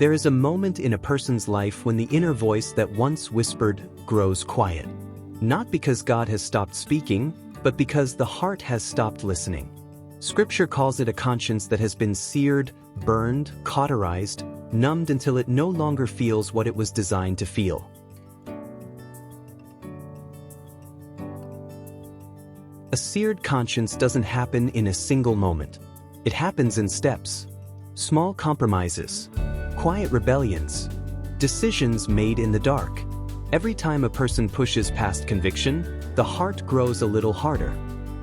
There is a moment in a person's life when the inner voice that once whispered grows quiet. Not because God has stopped speaking, but because the heart has stopped listening. Scripture calls it a conscience that has been seared, burned, cauterized, numbed until it no longer feels what it was designed to feel. A seared conscience doesn't happen in a single moment. It happens in steps. Small compromises, quiet rebellions, decisions made in the dark. Every time a person pushes past conviction, the heart grows a little harder.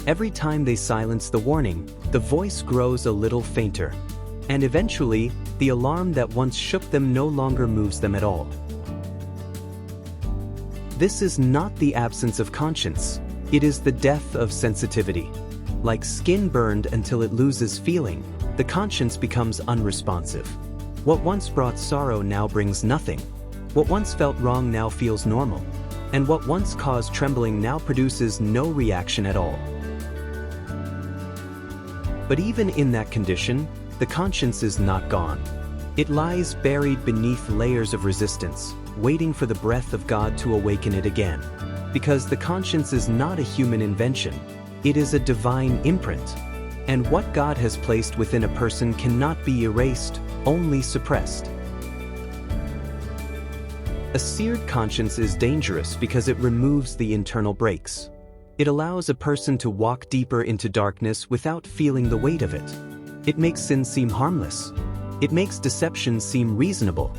Every time they silence the warning, the voice grows a little fainter. And eventually, the alarm that once shook them no longer moves them at all. This is not the absence of conscience. It is the death of sensitivity. Like skin burned until it loses feeling, the conscience becomes unresponsive. What once brought sorrow now brings nothing. What once felt wrong now feels normal. And what once caused trembling now produces no reaction at all. But even in that condition, the conscience is not gone. It lies buried beneath layers of resistance, waiting for the breath of God to awaken it again. Because the conscience is not a human invention, it is a divine imprint. And what God has placed within a person cannot be erased, only suppressed. A seared conscience is dangerous because it removes the internal brakes. It allows a person to walk deeper into darkness without feeling the weight of it. It makes sin seem harmless. It makes deception seem reasonable.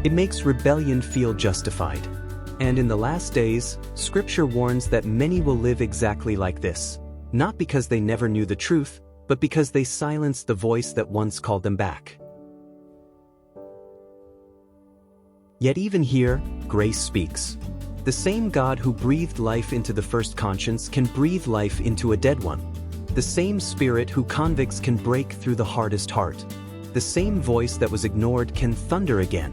It makes rebellion feel justified. And in the last days, Scripture warns that many will live exactly like this, not because they never knew the truth, but because they silenced the voice that once called them back. Yet even here, grace speaks. The same God who breathed life into the first conscience can breathe life into a dead one. The same Spirit who convicts can break through the hardest heart. The same voice that was ignored can thunder again.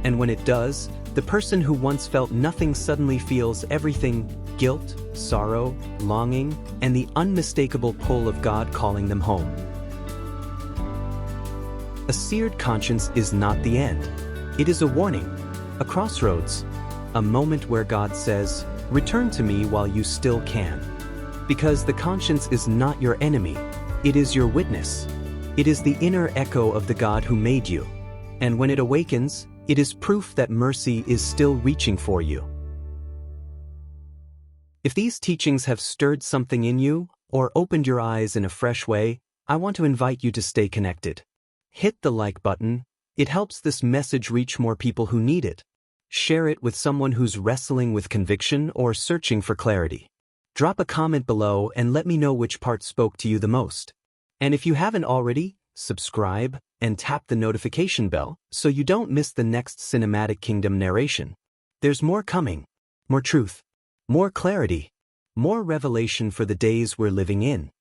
And when it does, the person who once felt nothing suddenly feels everything: guilt, sorrow, longing, and the unmistakable pull of God calling them home. A seared conscience is not the end. It is a warning, a crossroads, a moment where God says, "Return to me while you still can." Because the conscience is not your enemy, it is your witness. It is the inner echo of the God who made you. And when it awakens, it is proof that mercy is still reaching for you. If these teachings have stirred something in you, or opened your eyes in a fresh way, I want to invite you to stay connected. Hit the like button. It helps this message reach more people who need it. Share it with someone who's wrestling with conviction or searching for clarity. Drop a comment below and let me know which part spoke to you the most. And if you haven't already, subscribe and tap the notification bell so you don't miss the next Cinematic Kingdom narration. There's more coming. More truth. More clarity. More revelation for the days we're living in.